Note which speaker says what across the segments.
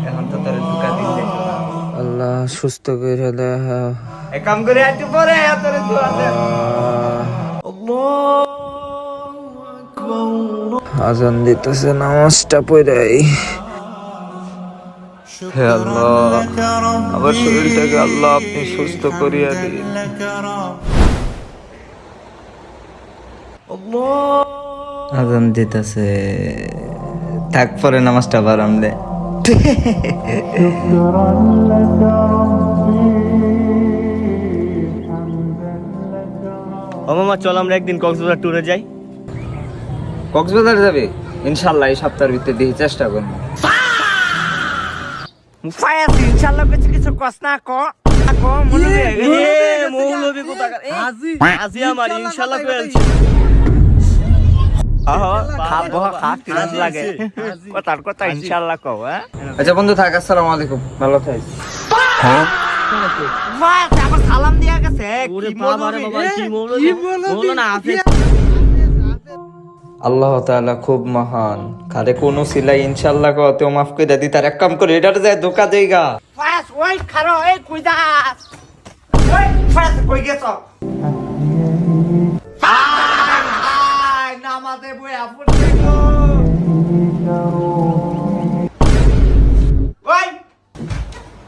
Speaker 1: এখন তো তোর দুকা দিন দেখো না।
Speaker 2: আল্লাহ সুস্থ করে দে।
Speaker 1: এক কাম করে একটু পরে তোর দোয়া দে।
Speaker 2: আজান দিতেছে, নামাজটা পড়াই। হে আল্লাহ, আমার শরীরটাকে আল্লাহ আপনি সুস্থ করিয়া দিন।
Speaker 1: আজান দিতেছে, থাক পরে নামাজটা বারাম দে। ও মামা, চল আমরা একদিন কক্সবাজার ট্যুরে যাই।
Speaker 2: কক্সবাজার যাবে? ইনশাআল্লাহ এই সপ্তাহের ভিতরে দেখি, চেষ্টা করবো।
Speaker 1: ইনশাআল্লাহ কিছু কস না ক মৌলবী কোথাকার আজি আমার ইনশাআল্লাহ কইলছি।
Speaker 2: আচ্ছা বন্ধু থাক, আসসালামু আলাইকুম, ভালো থাকিস।
Speaker 1: সালাম দিয়া গেছে।
Speaker 2: আল্লাহ তাআলা খুব মহান, কারে কোন সিলাই ইনশাআল্লাহ কতেও মাফ করে দি। তার এক কাম করে এটার যায় ধোকা দেইগা।
Speaker 1: ওই খারো, এই কই যাস? ওই ফাস কই গেছ? নামাজে বইয়া পড়তে গো। ওই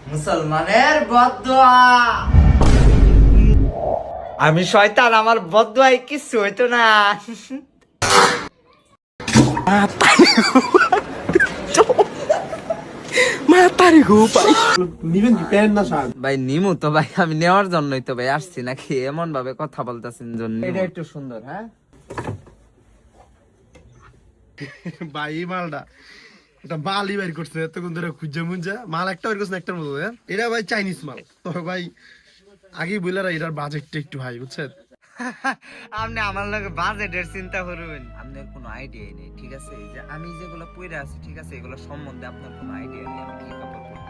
Speaker 1: মুসলমানের বদদুয়া। আমি শয়তান, আমার বদদুয়ায় কিছু হইতো না।
Speaker 2: ভাই নিমু তো ভাই, আমি নেওয়ার জন্যই তো ভাই আসছি, নাকি এমন ভাবে কথা বলতেছেন জন্য।
Speaker 1: এটা একটু সুন্দর। হ্যাঁ
Speaker 3: ভাই এই মালটা এটা মালই বাইর করছে এতক্ষণ ধরে খুঁজে মুঞ্জা মাল একটা বাইর করছে একটার মতো। এটা ভাই চাইনিজ মাল। তো ভাই আগেই বললাম এটার বাজেটটা একটু হাই, বুঝছেন?
Speaker 1: আপনি আমার লগে বাজেটের চিন্তা করবেন।
Speaker 2: আপনার কোনো আইডিয়াই নেই, ঠিক আছে? এই যে আমি যেগুলো পড়ে আছি, ঠিক আছে, এগুলো সম্বন্ধে আপনার কোনো আইডিয়া নেই। আমি কি কাপড় পরবো?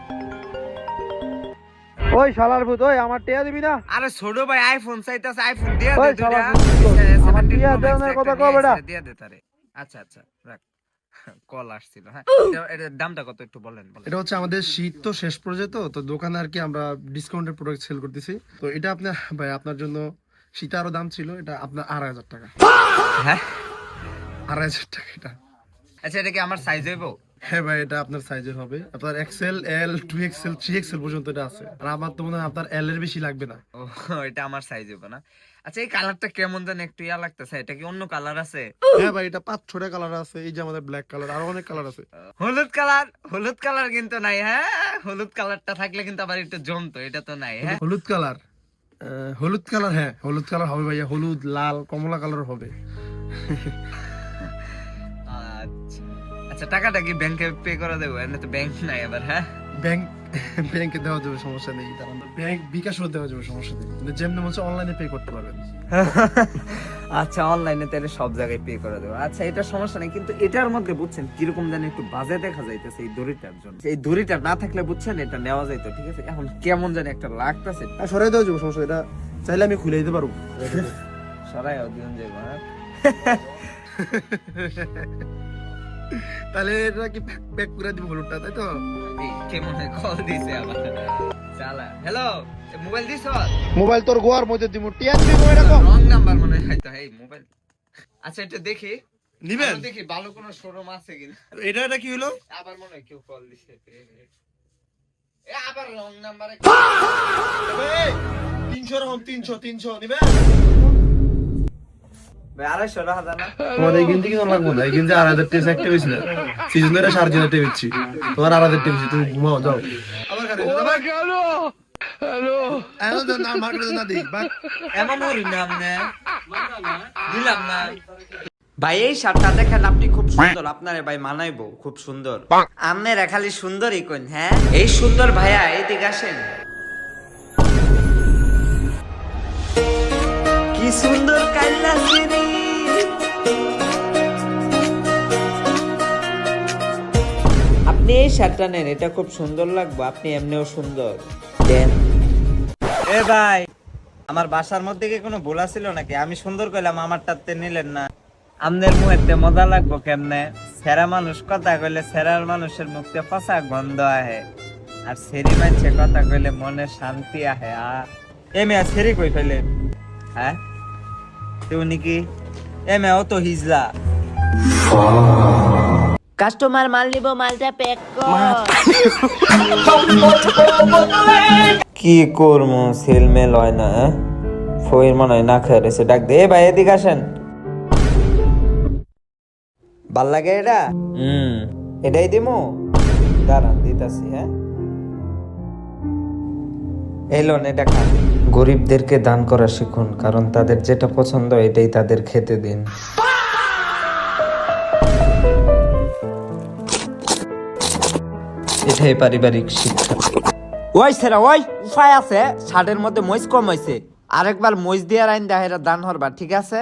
Speaker 3: ওই শালার ভূত, ওই আমার টিয়া দিবি না?
Speaker 1: আরে ছোট ভাই আইফোন চাইতাছে, আইফোন দিয়া
Speaker 3: ওই
Speaker 1: দে দুইটা।
Speaker 3: শালা আমার টিয়া দেওয়ার কথা কও বেটা।
Speaker 1: দিয়া দে তারে। আচ্ছা আচ্ছা রাখ, কল আসছিল। হ্যাঁ এটার দামটা কত একটু বলেন।
Speaker 3: এটা হচ্ছে আমাদের শীত তো শেষ পর্যায়ে, তো দোকানে আর কি আমরা ডিসকাউন্টেড প্রোডাক্ট সেল করতেছি। তো এটা আপনার ভাই আপনার জন্য শীতে আরো দাম ছিল, এটা আপনার 2,500 টাকা।
Speaker 1: হ্যাঁ
Speaker 3: 2,500 টাকা এটা।
Speaker 1: আচ্ছা এটা কি আমার সাইজ হইব?
Speaker 3: হ্যাঁ ভাই এটা আপনার সাইজের হবে। আপনার এক্সেল, এল, 2XL, 3XL পর্যন্ত এটা আছে। আর আমার তো মনে হয় আপনার এল এর বেশি লাগবে না।
Speaker 1: ও এটা আমার সাইজ হইব না। আচ্ছা এই কালারটা কেমন জানি একটু ইয়া লাগতেছে, এটা কি অন্য কালার আছে?
Speaker 3: হ্যাঁ ভাই এটা 5-6টা কালার আছে। এই যে আমাদের ব্ল্যাক কালার, আরো অনেক কালার আছে।
Speaker 1: হলুদ কালার, হলুদ কালার কিন্তু নাই। হ্যাঁ হলুদ কালারটা থাকলে কিন্তু আবার একটু জমতো, এটা তো নাই। হ্যাঁ
Speaker 3: হলুদ কালার, হলুদ কালার, হ্যাঁ হলুদ কালার হবে ভাইয়া। হলুদ, লাল, কমলা কালার হবে।
Speaker 1: আচ্ছা আচ্ছা টাকাটা কি ব্যাংকে পে করে দেবো? এমনি তো ব্যাংক নাই আবার। হ্যাঁ
Speaker 3: ব্যাংকে দেওয়া যাবে, সমস্যা নেই। ব্যাংক বিকাশও দেওয়া যাবে, সমস্যা নেই। কিন্তু যেমনি বলছে অনলাইনে পে করতে পারবেন।
Speaker 2: আচ্ছা অনলাইনে তাহলে সব জায়গায় পে করে দেবো। আচ্ছা এটা সমস্যা নেই, কিন্তু এটার মধ্যে বুঝছেন কিরকম জানি একটু বাজে দেখা যাইতেছে এই দড়িটার জন্য। এই দড়িটা না থাকলে বুঝছেন এটা নেওয়া যাইতো, ঠিক আছে? এখন কেমন জানি একটা লাগতেছে।
Speaker 3: সরাই দেওয়া যাবে, সমস্যা। এটা চাইলে আমি খুলে দিতে পারবো।
Speaker 2: সরাই দিন যাইব।
Speaker 3: তাহলে এটা কি প্যাক করে দিব হলুদটা, তাই তো?
Speaker 1: কেমন কল দিছে আবার চালা। হ্যালো মোবাইল দিছ?
Speaker 3: মোবাইল তোর গোয়ার মধ্যে দিব। টিয়া দিবি এটা কম।
Speaker 1: রং নাম্বার মনে হয় তো। এই মোবাইল আচ্ছা এটা দেখি
Speaker 3: নিবেন,
Speaker 1: দেখি ভালো কোন শোরুম আছে কিনা।
Speaker 3: এটা কি হলো?
Speaker 1: আবার মনে হয় কেউ কল দিছে। এ আবার রং নাম্বারে
Speaker 3: 300 রকম 300 নিবেন।
Speaker 1: ভাই 250 টাকা না
Speaker 3: তোমার এই গেঞ্জি কিনা লাগবে না। এই গেঞ্জি 2,500 টাকা একটা বেশি না। সিজন ধরে 3,500 টাকা বেচছি। তোমার 2,500 টাকা বেশি, তুমি ঘুমাও যাও। আবার কারে দাদা হ্যালো হ্যালো না মার্কেটে না দেই বাক
Speaker 1: এমন করি না আমনে দিলাম না। ভাই এই শার্টটা দেখেন, আপনি খুব সুন্দর, আপনারে ভাই মানাইবো, খুব সুন্দর। আমনে খালি সুন্দরই কোন। হ্যাঁ এই সুন্দর ভাইয়া এইদিকে আসেন। কি সুন্দর কাইলা সিরি।
Speaker 2: আপনি এই শার্টটা নেন, এটা খুব সুন্দর লাগবে। আপনি এমনিও সুন্দর। দেন
Speaker 1: এ ভাই আমার বাসার মধ্যে কি কোনো ভুল ছিল নাকি? আমি সুন্দর কইলাম, আমারটাতে নিলেন না। আমনের মুহেতে মজা লাগবো কেমনে? সেরা মানুষ কথা কইলে সেরার মানুষের মুখে ফসা গন্ধ আহে, আর সেরি মানছে কথা কইলে মনে শান্তি আহে। এ মেয়া সেরি কই ফেলে? হ্যাঁ তুই কি এ মেয়াও তো হিজলা।
Speaker 4: কাস্টমার মাল নিব, মালটা প্যাক কর।
Speaker 1: কি করবো, সেলমেল হয় না। ফইর মনে হয় না খেয়ে রয়েছে, ডাক দে। ভাই এদিকে আসেন। ভাল লাগে এটা? এটাই দিমু, দাঁড়ান দিতাছি। হ্যাঁ এলোন, এটা খান। গরিবদেরকে দান করা শিখুন, কারণ তাদের যেটা পছন্দ এটাই তাদের খেতে দিন। এটাই পারিবারিক শিক্ষা। ওই সেরা ওই উপায় আছে, শার্টের মধ্যে মইজ কম হয়েছে, আরেকবার মইজ দিয়ে আইন দেয়, দান হরবা, ঠিক আছে?